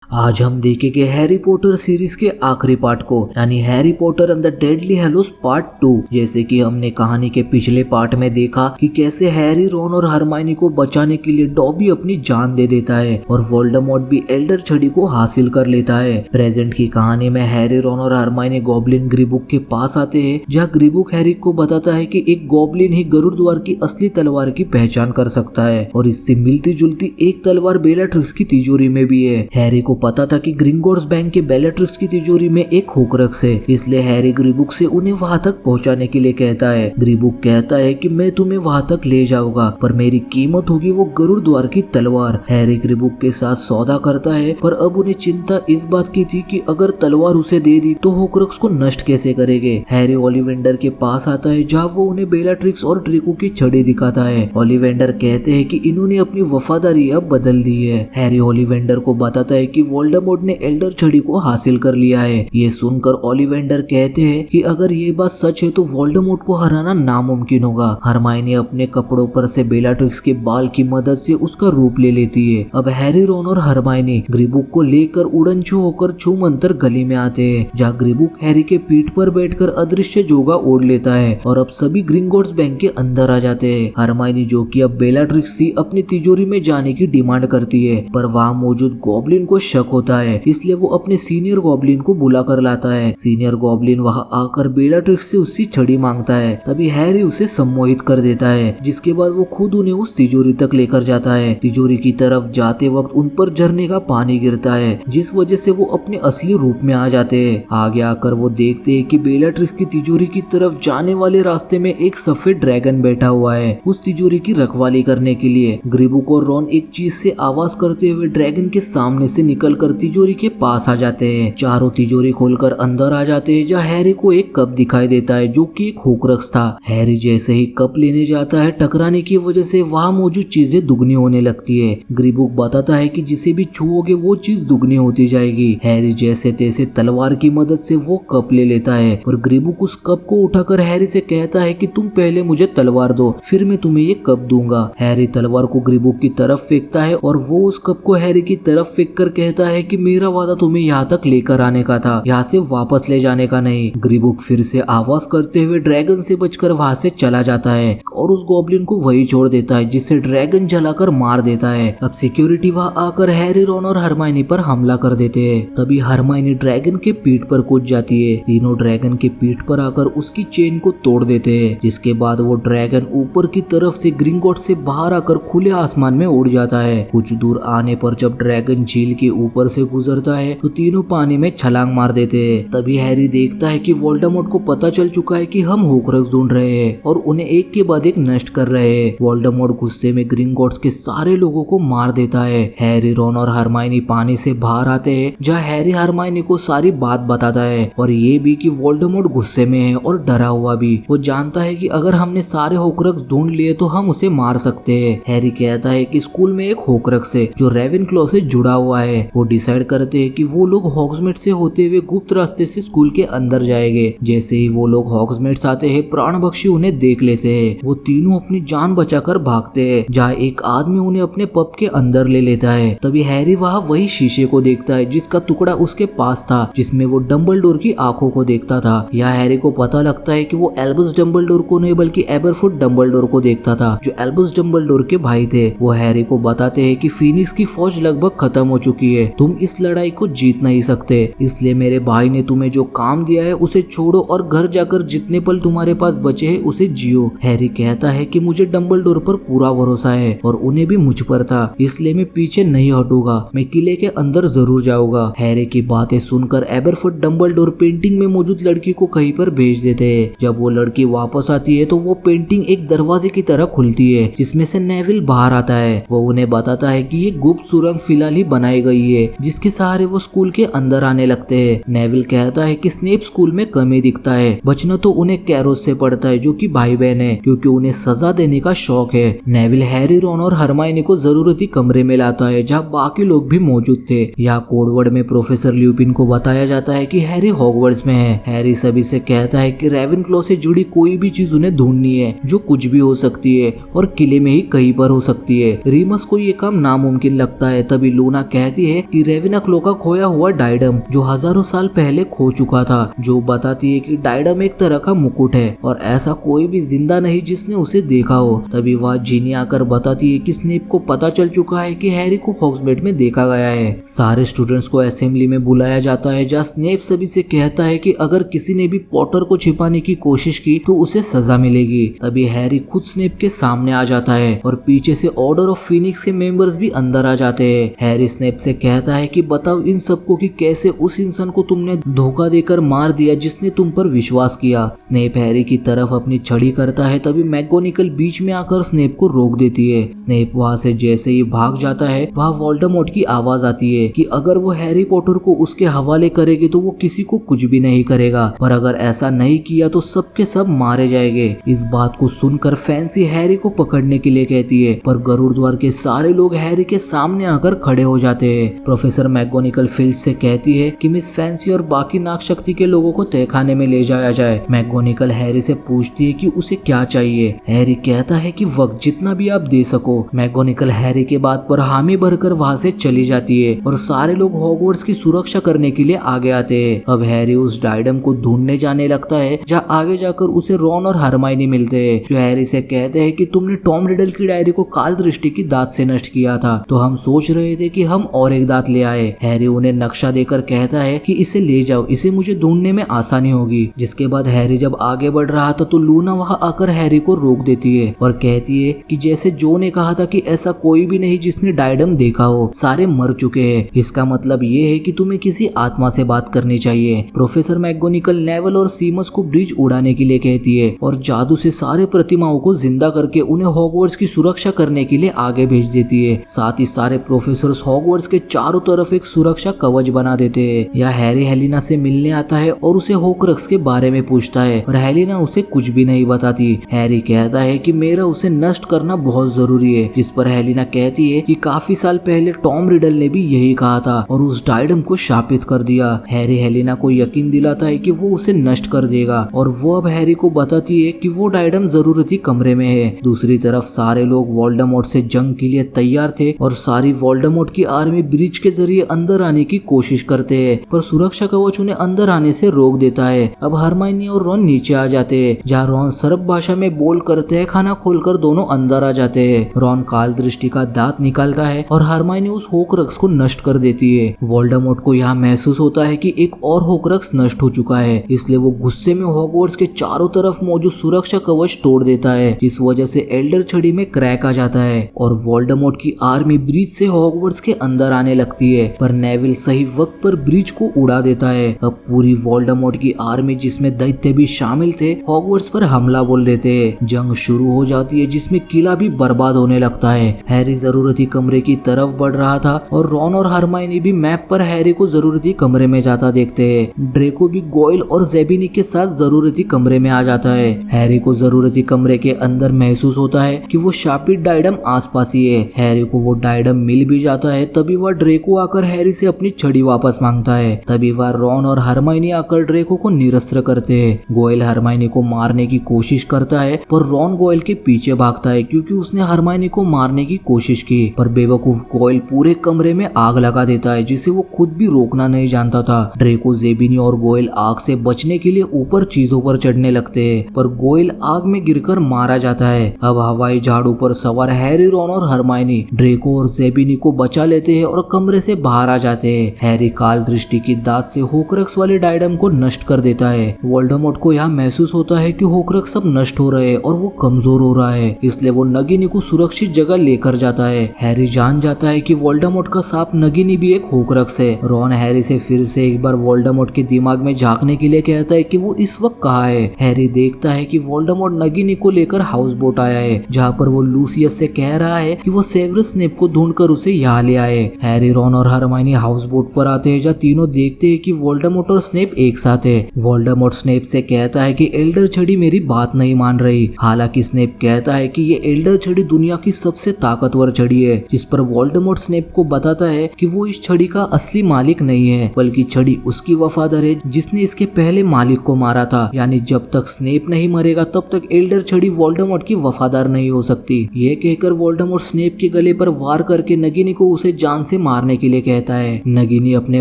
आज हम देखेंगे हैरी पॉटर सीरीज के आखिरी पार्ट को, यानी Harry Potter and the Deathly Hallows part 2। जैसे कि हमने कहानी के पिछले पार्ट में देखा कि कैसे हैरी, रॉन और हरमाइनी को बचाने के लिए डॉबी अपनी जान दे देता है और वोल्डेमॉर्ट भी एल्डर छड़ी को हासिल कर लेता है। प्रेजेंट की कहानी में हैरी, रॉन और हरमाइनी गॉब्लिन ग्रीबुक के पास आते हैं, जहाँ ग्रीबुक हैरी को बताता है कि एक गॉब्लिन ही गरुड़द्वार की असली तलवार की पहचान कर सकता है और इससे मिलती जुलती एक तलवार बेलाट्रिक्स की तिजोरी में भी है। हैरी को पता था कि ग्रिंगोट्स बैंक के बेलाट्रिक्स की तिजोरी में एक होक्रक्स है, इसलिए हैरी ग्रीबुक से उन्हें वहां तक पहुंचाने के लिए कहता है। ग्रीबुक कहता है कि मैं तुम्हें वहां तक ले जाऊंगा, पर मेरी कीमत होगी वो गरुड़द्वार की तलवार। हैरी ग्रीबुक के साथ सौदा करता है, पर अब उन्हें चिंता इस बात की थी कि अगर तलवार उसे दे दी तो होक्रक्स को नष्ट कैसे करेंगे। हैरी ओलिवेंडर के पास आता है, जहाँ वो उन्हें बेलाट्रिक्स और ड्रेको की छड़ी दिखाता है। ओलिवेंडर कहते हैं कि इन्होंने अपनी वफादारी अब बदल दी है। हैरी ओलिवेंडर को बताता है कि वोल्डेमॉर्ट ने एल्डर छड़ी को हासिल कर लिया है। ये सुनकर ओलिवेंडर कहते हैं कि अगर ये बात सच है तो वोल्डेमॉर्ट को हराना नामुमकिन होगा। हरमाइनी अपने कपड़ों पर से बेलाट्रिक्स के बाल की मदद से उसका रूप ले लेती है। अब हैरी, रॉन और हरमाइनी ग्रीबुक को लेकर उड़नछू होकर छूमंतर गली में आते हैं, जहाँ ग्रीबुक हैरी के पीठ पर बैठकर अदृश्य जोगा ओढ़ लेता है और अब सभी ग्रिंगोट्स बैंक के अंदर आ जाते हैं। हरमाइनी, जो कि अब बेलाट्रिक्स सी अपनी तिजोरी में जाने की डिमांड करती है, पर वहाँ मौजूद गॉब्लिन को शक होता है, इसलिए वो अपने सीनियर गॉब्लिन को बुला कर लाता है। सीनियर गॉब्लिन वहां आकर बेलाट्रिक्स से उसकी छड़ी मांगता है। तभी हैरी उसे सम्मोहित कर देता है, जिसके बाद वो खुद उन्हें उस तिजोरी तक लेकर जाता है। तिजोरी की तरफ जाते वक्त उन पर झरने का पानी गिरता है, जिस वजह से वो अपने असली रूप में आ जाते हैं। आगे आकर वो देखते हैं कि बेलाट्रिक्स की तिजोरी की तरफ जाने वाले रास्ते में एक सफेद ड्रैगन बैठा हुआ है, उस तिजोरी की रखवाली करने के लिए। ग्रीबुक और रॉन एक चीज से आवाज करते हुए ड्रैगन के सामने से निकलकर तिजोरी के पास आ जाते हैं। चारों तिजोरी खोलकर अंदर आ जाते हैं, जहाँ हैरी को एक कप दिखाई देता है, जो कि एक होक्रक्स था। हैरी जैसे ही कप लेने जाता है, टकराने की वजह से वहाँ मौजूद चीजें दुगनी होने लगती है। ग्रीबुक बताता है कि जिसे भी छुओगे वो चीज दुगनी होती जाएगी। हैरी जैसे तैसे तलवार की मदद से वो कप ले लेता है और ग्रीबुक उस कप को उठाकर हैरी से कहता है कि तुम पहले मुझे तलवार दो, फिर मैं तुम्हें ये कप दूंगा। हैरी तलवार को ग्रीबुक की तरफ फेंकता है और वो उस कप को हैरी की तरफ फेंक कर कहता है कि मेरा वादा तुम्हें यहाँ तक लेकर आने का था, यहाँ से वापस ले जाने का नहीं। ग्रीबुक फिर से आवाज करते हुए ड्रैगन से बचकर वहाँ से चला जाता है और उस गॉब्लिन को वही छोड़ देता है, जिससे ड्रैगन जलाकर मार देता है। अब सिक्योरिटी वहाँ आकर हैरी, रॉन और हरमाइनी पर हमला कर देते हैं। तभी हरमाइनी ड्रैगन के पीठ पर कूद जाती है। तीनों ड्रैगन के पीठ पर आकर उसकी चेन को तोड़ देते हैं, जिसके बाद वो ड्रैगन ऊपर की तरफ से ग्रिंगोट्स से बाहर आकर खुले आसमान में उड़ जाता है। कुछ दूर आने पर जब ड्रैगन झील के ऊपर से गुजरता है तो तीनों पानी में छलांग मार देते हैं। तभी हैरी देखता है कि वोल्डेमॉर्ट को पता चल चुका है कि हम होक्रक्स ढूंढ रहे हैं और उन्हें एक के बाद एक नष्ट कर रहे हैं। वोल्डेमॉर्ट गुस्से में ग्रिंगोट्स के सारे लोगों को मार देता है। हैरी, रॉन और हरमाइनी पानी से बाहर आते हैं, जहाँ हैरी हरमाइनी को सारी बात बताता है और ये भी कि वोल्डेमॉर्ट गुस्से में है और डरा हुआ भी। वो जानता है कि अगर हमने सारे होक्रक्स ढूंढ लिए तो हम उसे मार सकते हैं। हैरी कहता है कि स्कूल में एक होक्रक्स है जो रेवेनक्लॉ से जुड़ा हुआ है। वो डिसाइड करते हैं कि वो लोग हॉग्समीड से होते हुए गुप्त रास्ते से स्कूल के अंदर जाएंगे। जैसे ही वो लोग हॉग्समीड आते हैं, प्राणभक्षी उन्हें देख लेते हैं। वो तीनों अपनी जान बचाकर भागते हैं, जहाँ एक आदमी उन्हें अपने पब के अंदर ले लेता है। तभी हैरी वहाँ वही शीशे को देखता है जिसका टुकड़ा उसके पास था, जिसमें वो डंबलडोर की आंखों को देखता था। यहाँ हैरी को पता लगता है कि वो एल्बस डंबलडोर को नहीं बल्कि एबरफुट डंबलडोर को देखता था, जो एल्बस डंबलडोर के भाई थे। वो हैरी को बताते हैं कि फीनिक्स की फौज लगभग खत्म हो चुकी है, तुम इस लड़ाई को जीत नहीं सकते, इसलिए मेरे भाई ने तुम्हें जो काम दिया है उसे छोड़ो और घर जाकर जितने पल तुम्हारे पास बचे हैं उसे जियो। हैरी कहता है कि मुझे डंबलडोर पर पूरा भरोसा है और उन्हें भी मुझ पर था, इसलिए मैं पीछे नहीं हटूंगा, मैं किले के अंदर जरूर जाऊंगा। हैरी की बातें सुनकर एबरफुट डंबलडोर पेंटिंग में मौजूद लड़की को कहीं पर भेज देते हैं। जब वो लड़की वापस आती है तो वो पेंटिंग एक दरवाजे की तरह खुलती है, जिसमें से नेविल बाहर आता है। वो उन्हें बताता है कि ये गुप्त सुरंग फिलहाल ही बनाई गई है, जिसके सहारे वो स्कूल के अंदर आने लगते हैं। नेविल कहता है कि स्नेप स्कूल में कमी दिखता है, बचना तो उन्हें कैरोस से पड़ता है, जो कि भाई बहन है, क्योंकि उन्हें सजा देने का शौक है। नेविल हैरी, रॉन और हरमाइनी को जरूरती कमरे में लाता है, जहाँ बाकी लोग भी मौजूद थे। यहाँ कोडवर्ड में प्रोफेसर ल्यूपिन को बताया जाता है कि हैरी हॉगवर्ट्स में है। हैरी सभी से कहता है कि रेवेनक्लॉ से जुड़ी कोई भी चीज उन्हें ढूंढनी है, जो कुछ भी हो सकती है और किले में ही कहीं पर हो सकती है। रीमस को ये काम नामुमकिन लगता है। तभी लूना कहती है कि रेवेनक्लो का खोया हुआ डायडम जो हजारों साल पहले खो चुका था, जो बताती है कि डायडम एक तरह का मुकुट है और ऐसा कोई भी जिंदा नहीं जिसने उसे देखा हो। तभी वह जीनी आकर बताती है कि स्नेप को पता चल चुका है कि हैरी को हॉग्समीड में देखा गया है। सारे स्टूडेंट्स को असेंबली में बुलाया जाता है जहाँ स्नेप सभी से कहता है कि अगर किसी ने भी पॉटर को छिपाने की कोशिश की तो उसे सजा मिलेगी। तभी हैरी खुद स्नेप के सामने आ जाता है और पीछे से ऑर्डर ऑफ फीनिक्स के मेंबर्स भी अंदर आ जाते हैं। हैरी स्नेप से कहता है कि बताओ इन सबको कि कैसे उस इंसान को तुमने धोखा देकर मार दिया जिसने तुम पर विश्वास किया। स्नेप हैरी की तरफ अपनी छड़ी करता है, तभी मैगोनिकल बीच में आकर स्नेप को रोक देती है। स्नेप वहां से जैसे ही भाग जाता है वहां वोल्डेमॉर्ट की आवाज आती है कि अगर वो हैरी पॉटर को उसके हवाले करेगी तो वो किसी को कुछ भी नहीं करेगा, पर अगर ऐसा नहीं किया तो सबके सब मारे जाएंगे। इस बात को सुनकर फैंसी हैरी को पकड़ने के लिए कहती है, पर गरुड़ द्वार के सारे लोग हैरी के सामने आकर खड़े हो जाते हैं। प्रोफेसर मैगोनिकल फिल्च से कहती है कि मिस फैंसी और बाकी नाग शक्ति के लोगों को तहखाने में ले जाया जाए। मैगोनिकल हैरी से पूछती है कि उसे क्या चाहिए। हैरी कहता है कि वक्त जितना भी आप दे सको। मैगोनिकल हैरी के बात पर हामी भरकर वहां से चली जाती है और सारे लोग हॉगवर्ट्स की सुरक्षा करने के लिए आगे आते हैं। अब हैरी उस डायडम को ढूंढने जाने लगता है जहाँ आगे जाकर उसे रॉन और हरमाइनी मिलते हैं, जो हैरी से कहते हैं कि तुमने टॉम रिडल की डायरी को काल दृष्टि की दांत से नष्ट किया था, तो हम सोच रहे थे कि हम और एक दांत ले आए। हैरी उन्हें नक्शा देकर कहता है कि इसे ले जाओ, इसे मुझे ढूंढने में आसानी होगी। जिसके बाद हैरी जब आगे बढ़ रहा था तो लूना वहां आकर हैरी को रोक देती है और कहती है कि जैसे जो ने कहा था कि ऐसा कोई भी नहीं जिसने डायडम देखा हो, सारे मर चुके हैं। इसका मतलब ये है कि तुम्हें किसी आत्मा से बात करनी चाहिए। प्रोफेसर मैगोनिकल नेवल और सीमस को ब्रिज उड़ाने के लिए कहती है और जादू से सारे प्रतिमाओं को जिंदा करके उन्हें हॉगवर्ट्स की सुरक्षा करने के लिए आगे भेज देती है। साथ ही सारे प्रोफेसर्स हॉगवर्ट्स के चारों तरफ एक सुरक्षा कवच बना देते हैं। यह हैरी हेलिना से मिलने आता है और उसे होक्रक्स के बारे में पूछता है, पर हेलिना उसे कुछ भी नहीं बताती। हैरी कहता है कि मेरा उसे नष्ट करना बहुत जरूरी है, जिस पर हेलिना कहती है कि काफी साल पहले टॉम रिडल ने भी यही कहा था और उस डायडम को शापित कर दिया। हैरी हेलिना को यकीन दिलाता है कि वो उसे नष्ट कर देगा और वो अब हैरी को बताती है कि वो डायडम जरूरती कमरे में है। दूसरी तरफ सारे लोग वोल्डेमॉर्ट से जंग के लिए तैयार थे और सारी वोल्डेमॉर्ट की आर्मी ब्रिज के जरिए अंदर आने की कोशिश करते हैं, पर सुरक्षा कवच उन्हें अंदर आने से रोक देता है। अब हरमाइनी और रॉन नीचे आ जाते हैं, जहाँ रॉन सर्प भाषा में बोल करते हैं, खाना खोलकर दोनों अंदर आ जाते हैं। रॉन काल दृष्टि का दांत निकालता है और हरमाइनी उस होक्रक्स को नष्ट कर देती है। वोल्डेमॉर्ट को यहाँ महसूस होता है कि एक और होक्रक्स नष्ट हो चुका है, इसलिए वो गुस्से में हॉगवर्ट्स के चारों तरफ मौजूद सुरक्षा कवच तोड़ देता है। इस वजह से एल्डर छड़ी में क्रैक आ जाता है और वोल्डेमॉर्ट की आर्मी ब्रिज से हॉगवर्ट्स के अंदर आने लगती है, पर नेविल सही वक्त पर ब्रिज को उड़ा देता है। अब पूरी वोल्डेमॉर्ट की आर्मी, जिसमें दैत्य भी शामिल थे, हॉगवर्ट्स पर हमला बोल देते हैं। जंग शुरू हो जाती है जिसमें किला भी बर्बाद होने लगता है। हैरी जरूरती कमरे की तरफ बढ़ रहा था और रॉन और हरमाइनी भी मैप पर हैरी को जरूरती कमरे में जाता देखते हैं। ड्रेको भी गोयल और जेबिनी के साथ जरूरती कमरे में आ जाता है। हैरी को जरूरती कमरे के अंदर महसूस होता है कि वो शापित डायडम आसपास ही है। हैरी को वो डायडम मिल भी जाता है, तभी वह ड्रेको आकर हैरी से अपनी छड़ी वापस मांगता है। तभी वह रॉन और हरमाइनी आकर ड्रेको को निरस्त्र करते हैं। गोयल हरमाइनी को मारने की कोशिश करता है, पर रॉन गोयल के पीछे भागता है क्योंकि उसने हरमाइनी को मारने की कोशिश की, पर बेवकूफ गोयल पूरे कमरे में आग लगा देता है, जिसे वो खुद भी रोकना नहीं जानता था। ड्रेको, जेबिनी और गोयल आग से बचने के लिए ऊपर चीजों पर चढ़ने लगते हैं, पर गोयल आग में गिरकर मारा जाता है। अब हवाई झाड़ू पर सवार हैरी, रॉन और हरमाइनी ड्रेको और जेबिनी को बचा लेते हैं और कमरे से बाहर आ जाते हैं। हैरी काल दृष्टि की दांत से होक्रक्स वाले डायडम को नष्ट कर देता है। वोल्डेमॉर्ट को यहाँ महसूस होता है कि होक्रक्स सब नष्ट हो रहे हैं और वो कमजोर हो रहा है, इसलिए वो नगिनी को सुरक्षित जगह लेकर जाता है। हैरी जान जाता है कि वोल्डेमॉर्ट का सांप नगिनी भी एक होक्रक्स है। रॉन हैरी से फिर से एक बार वोल्डेमॉर्ट के दिमाग में झांकने के लिए कहता है कि वो इस वक्त कहाँ है। हैरी देखता है कि वोल्डेमॉर्ट नगिनी को लेकर हाउस बोट आया है, जहाँ पर वो लूसियस से कह रहा है कि वो सेवर्स स्नेप को ढूंढकर उसे यहाँ ले आए। हैरी, रॉन और हरमाइनी हाउस बोट पर आते हैं, जहाँ तीनों देखते हैं कि वोल्डेमॉर्ट और स्नेप एक साथ है। वोल्डेमॉर्ट स्नेप से कहता है कि एल्डर छड़ी मेरी बात नहीं मान रही। हालांकि स्नेप कहता है कि ये एल्डर छड़ी दुनिया की सबसे ताकतवर छड़ी है, जिस पर वोल्डेमॉर्ट स्नेप को बताता है कि वो इस छड़ी का असली मालिक नहीं है, बल्कि छड़ी उसकी वफादार है जिसने इसके पहले मालिक को मारा था। यानी जब तक स्नेप नहीं मरेगा तब तक एल्डर छड़ी वोल्डेमॉर्ट की वफादार नहीं हो सकती। ये कहकर वोल्डेमॉर्ट स्नेप के गले पर वार करके नगिनी को उसे जान से मारने के लिए कहता है। नगिनी अपने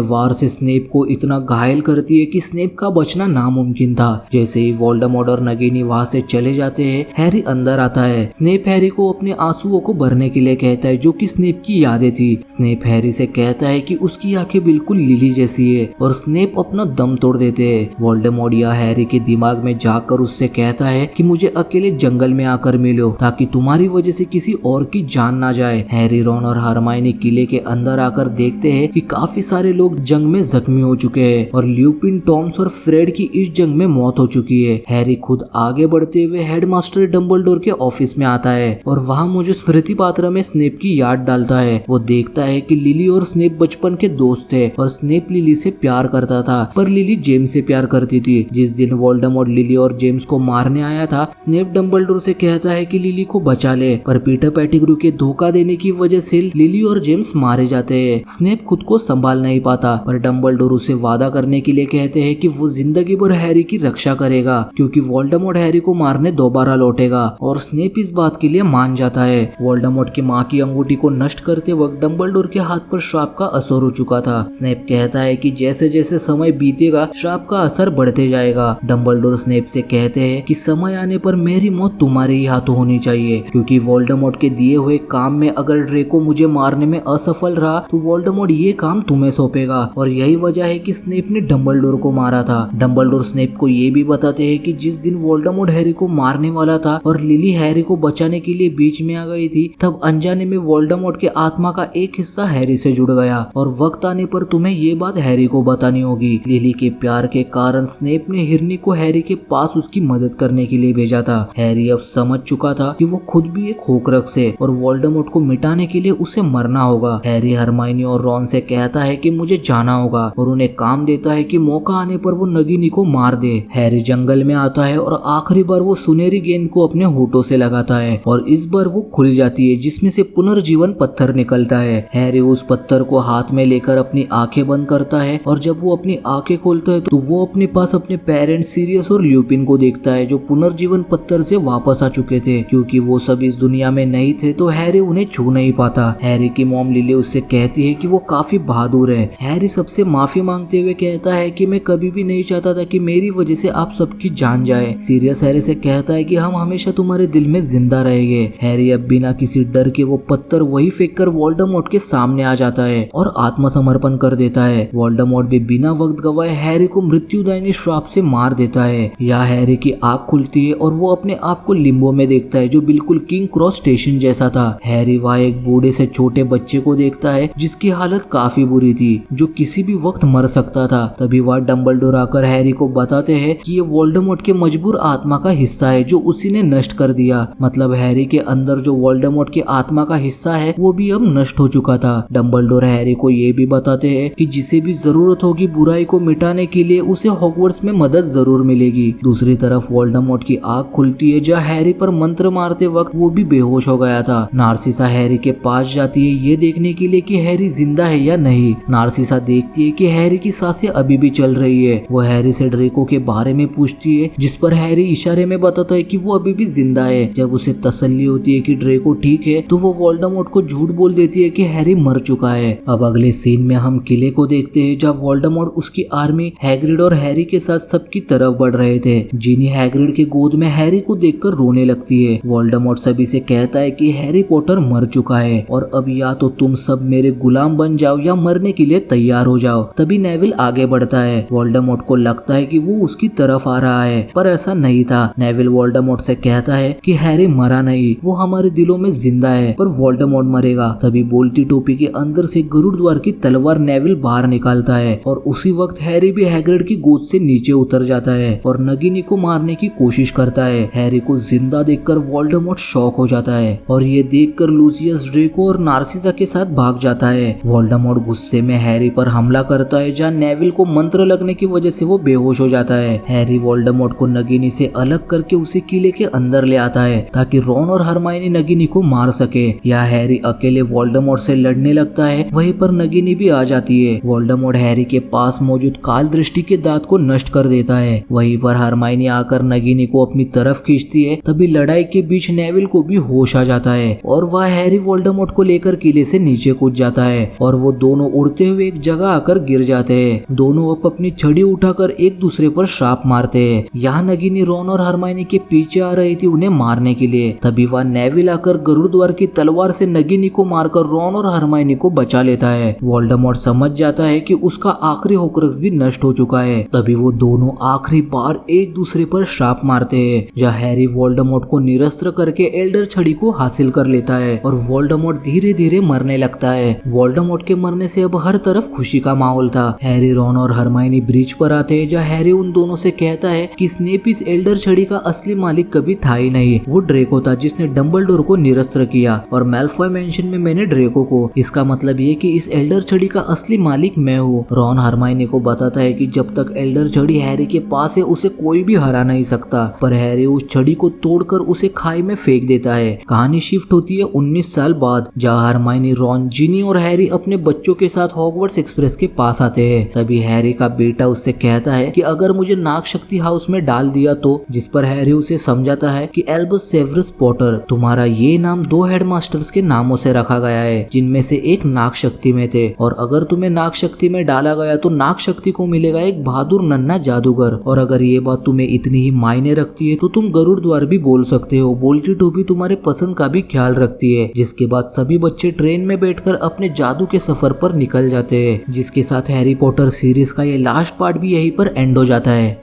वार से स्नेप को इतना घायल करती है कि स्नेप का बचना नामुमकिन था। जैसे ही वोल्डेमॉर्ट और नगिनी वहाँ से चले जाते हैं, हैरी अंदर आता है। स्नेप हैरी को अपने आंसुओं को भरने के लिए कहता है, जो कि स्नेप की यादें थी। स्नेप हैरी से कहता है कि उसकी आंखें बिल्कुल लिली जैसी है और स्नेप अपना दम तोड़ देते हैं। वोल्डेमॉर्ट या हैरी के दिमाग में जाकर उससे कहता है कि मुझे अकेले जंगल में आकर मिलो ताकि तुम्हारी वजह से किसी और की जान ना जाए। हैरी, रॉन और हरमाइनी किले के अंदर आकर देखते हैं कि काफी सारे लोग जंग में जख्मी हो चुके हैं और ल्यूपिन, टॉम्स और फ्रेड की इस जंग में मौत हो चुकी है। हैरी खुद आगे बढ़ते हुए हेडमास्टर डंबलडोर के ऑफिस में आता है और वहाँ मुझे स्मृति पात्र में स्नेप की याद डालता है। वो देखता है कि लिली और स्नेप बचपन के दोस्त थे और स्नेप लिली से प्यार करता था, पर लिली जेम्स से प्यार करती थी। जिस दिन वोल्डेमॉर्ट लिली और जेम्स को मारने आया था, स्नेप डंबलडोर से कहता है कि लिली को बचा ले, पर पीटर पेटिग्रू के धोखा देने की वजह से लिली और जेम्स मारे जाते हैं। स्नेप खुद को संभाल नहीं पाता, पर डंबलडोर उसे वादा करने के लिए कहते हैं कि वो जिंदगी भर हैरी की रक्षा करेगा, क्योंकि वोल्डेमॉर्ट हैरी को मारने दोबारा लौटेगा। और स्नेप इस बात के लिए मान जाता है। वोल्डेमॉर्ट की माँ की अंगूठी को नष्ट करते वक्त डंबलडोर के हाथ पर श्राप का असर हो चुका था। स्नेप कहता है कि जैसे जैसे समय बीतेगा श्राप का असर बढ़ते जाएगा। डंबलडोर स्नेप से कहते हैं कि समय आने पर मेरी मौत तुम्हारे ही हाथों होनी चाहिए, क्योंकि वोल्डेमॉर्ट के दिए हुए काम में अगर ड्रेको मुझे मारने में असफल रहा तो वोल्डेमॉर्ट ये काम तुम्हें सौंपेगा। और यही वजह है कि स्नेप ने डंबलडोर को मारा था। डंबलडोर स्नेप को ये भी बताते हैं कि जिस दिन वोल्डेमॉर्ट हैरी को मारने वाला था और लिली हैरी को बचाने के लिए बीच में आ गई थी, तब अनजाने में वोल्डेमॉर्ट के आत्मा का एक हिस्सा हैरी से जुड़ गया और वक्त आने पर तुम्हें ये बात हैरी को बतानी होगी। लिली के प्यार के कारण स्नेप ने हिरनी को हैरी के पास उसकी मदद करने के लिए भेजा था। हैरी अब समझ चुका था कि वो खुद भी एक होक्रक्स है और वोल्डेमॉर्ट को मिटाने के लिए उसे मरना होगा। हैरी हरमाइनी और रॉन से कहता है कि मुझे जाना होगा और उन्हें काम देता है कि मौका आने पर वो नगिनी को मार दे। हैरी जंगल में आता है और आखिरी बार वो सुनहरी गेंद को अपने होठों से लगाता है और इस बार वो खुल जाती है, जिसमें से पुनर्जीवन पत्थर निकलता है। हैरी उस पत्थर को हाथ में लेकर अपनी आंखें बंद करता है और जब वो अपनी आंखें खोलता है तो वो अपने पास अपने पेरेंट्स सीरियस और ल्यूपिन को देखता है, जो पुनर्जीवन पत्थर से वापस आ चुके थे। क्योंकि वो सब इस दुनिया में नहीं थे तो हैरी उन्हें छू नहीं पाता। हैरी की मॉम लिली उससे कहती है कि वो काफी बहादुर है। हैरी सबसे माफी मांगते हुए कहता है कि मैं कभी भी नहीं चाहता था कि मेरी वजह से आप सबकी जान जाए। सीरियस हैरी से कहता है कि हम हमेशा तुम्हारे दिल में जिंदा रहेंगे। हैरी अब बिना किसी डर के वो पत्थर वही फेंक कर वोल्डेमॉर्ट के सामने आ जाता है और आत्मसमर्पण कर देता है। वोल्डेमॉर्ट भी बिना वक्त गवाए हैरी को मृत्युदायिनी श्राप से मार देता है। यहाँ हैरी की आंख खुलती है और वो अपने आप को लिम्बो में देखता है, जो बिल्कुल किंग क्रॉस स्टेशन जैसा था। हैरी वहाँ एक बूढ़े से छोटे बच्चे को देखता है जिसकी हालत काफी बुरी थी, जो किसी भी वक्त मर सकता था। तभी वह डंबलडोर आकर हैरी को बताते हैं कि ये वोल्डेमॉर्ट के मजबूर आत्मा का हिस्सा है जो उसी ने नष्ट कर दिया। मतलब हैरी के अंदर जो वोल्डेमॉर्ट के आत्मा का हिस्सा है वो भी अब नष्ट हो चुका था। डंबलडोर हैरी को ये भी बताते हैं कि जिसे भी जरूरत होगी बुराई को मिटाने के लिए उसे हॉगवर्ट्स में मदद जरूर मिलेगी। दूसरी तरफ वोल्डेमॉर्ट की आंख खुलती है जहाँ हैरी पर मंत्र मारते वक्त वो भी बेहोश हो गया था। नार्सिसा हैरी के पास जाती है ये देखने के लिए कि हैरी जिंदा है या नहीं। नार्सिसा देखती है कि हैरी की सांसें अभी भी चल रही है। वो हैरी से ड्रेको के बारे में पूछती है, जिस पर हैरी इशारे में बताता है कि वो अभी भी जिंदा है। जब उसे तसल्ली होती है कि ड्रेको ठीक है तो वो वोल्डेमॉर्ट को झूठ बोल देती है कि हैरी मर चुका है। अब अगले सीन में हम किले को देखते हैं जहाँ वोल्डेमॉर्ट, उसकी आर्मी, हैग्रिड और हैरी के साथ सबकी तरफ बढ़ रहे थे। जिनी हैग्रिड के गोद में हैरी को देखकर रोने लगती है। वोल्डेमॉर्ट सभी से कहता है कि हैरी पॉटर मर चुका है और अब या तो तुम सब मेरे गुलाम बन जाओ या मरने के लिए तैयार हो जाओ। तभी नेविल आगे बढ़ता है। वोल्डेमॉर्ट को लगता है कि वो उसकी तरफ आ रहा है, पर ऐसा नहीं था। नेविल वोल्डेमॉर्ट से कहता है कि हैरी मरा नहीं, वो हमारे दिलों में जिंदा है, पर वोल्डेमॉर्ट मरेगा। तभी बोलती टोपी के अंदर से गुरुद्वार की तलवार नेविल बाहर निकालता है और उसी वक्त हैरी भी हैग्रिड की गोद से नीचे उतर जाता है और नगिनी को मारने की कोशिश करता है। हैरी को जिंदा देखकर वोल्डेमॉर्ट शॉक हो जाता है और ये देखकर लूसियस ड्रेको और नार्सिसा के साथ भाग जाता है। वोल्डेमॉर्ट गुस्से में हैरी पर हमला करता है जहाँ नेविल को मंत्र लगने की वजह से वो बेहोश हो जाता है। हैरी वोल्डेमॉर्ट को नगिनी से अलग करके उसे किले के अंदर ले आता है ताकि रॉन और हरमाइनी नगिनी को मार सके। या हैरी अकेले वोल्डेमॉर्ट से लड़ने लगता है, वहीं पर नगिनी भी आ जाती है। वोल्डेमॉर्ट हैरी के पास मौजूद काल दृष्टि के दांत को नष्ट कर देता है। वहीं पर हरमाइनी आकर नगिनी को अपनी तरफ खींचती है। तभी लड़ाई के बीच नेविल को भी होश आ जाता है और वह हैरी वोल्डेमॉर्ट को लेकर किले से नीचे कूद कूद जाता है और वो दोनों उड़ते हुए एक जगह आकर गिर जाते हैं। दोनों अब अपनी छड़ी उठाकर एक दूसरे पर श्राप मारते हैं। यहाँ नगिनी रॉन और हरमाइनी के पीछे आ रही थी उन्हें मारने के लिए। तभी वह नेविल आकर गरुड़द्वार की तलवार से नगिनी को मारकर रॉन और हरमाइनी को बचा लेता है। वोल्डेमॉर्ट समझ जाता है कि उसका आखिरी होक्रक्स भी नष्ट हो चुका है। तभी वो दोनों आखिरी बार एक दूसरे पर श्राप मारते हैं। जहाँ हैरी वोल्डेमॉर्ट को निरस्त्र करके एल्डर छड़ी को हासिल कर लेता है और वोल्डेमॉर्ट धीरे धीरे मरने लगता है। वोल्डेमॉर्ट के मरने से अब हर तरफ खुशी का माहौल था। हैरी, रॉन और हरमाइनी ब्रिज पर आते हैं जहाँ हैरी उन दोनों से कहता है कि स्नेप इस एल्डर छड़ी का असली मालिक कभी था ही नहीं, वो ड्रेको था जिसने डंबलडोर को निरस्त्र किया और मैल्फॉय मेंशन में मैंने ड्रेको को। इसका मतलब ये कि इस एल्डर छड़ी का असली मालिक मैं हूँ। रॉन हरमाइनी को बताता है कि जब तक एल्डर छड़ी हैरी के पास है उसे कोई भी हरा नहीं सकता, पर हैरी उस छड़ी को तोड़कर उसे खाई में फेंक देता है। कहानी शिफ्ट होती है 19 साल बाद, जहाँ हरमाइनी, रॉन, जिनी और हैरी अपने बच्चों के साथ हॉगवर्ट्स एक्सप्रेस के पास आते हैं। तभी हैरी का बेटा उससे कहता है कि अगर मुझे नाग शक्ति हाउस में डाल दिया तो, जिस पर हैरी उसे समझाता है कि एल्बस सेवर्स पॉटर, तुम्हारा ये नाम 2 हेडमास्टर्स के नामों से रखा गया है जिनमें से एक नाग शक्ति में थे, और अगर तुम्हें नाग शक्ति में डाला गया तो नाग शक्ति को मिलेगा एक बहादुर नन्हा जादूगर, और अगर ये बात तुम्हें इतनी ही मायने रखती है तो तुम गरुड़द्वार भी बोल सकते हो। बोलती टोपी तुम्हारे पसंद का भी ख्याल रखती है। जिसके बाद सभी बच्चे ट्रेन में बैठकर अपने जादू के सफर पर निकल जाते हैं। जिसके साथ हैरी पॉटर सीरीज का ये लास्ट पार्ट भी यहीं पर एंड हो जाता है।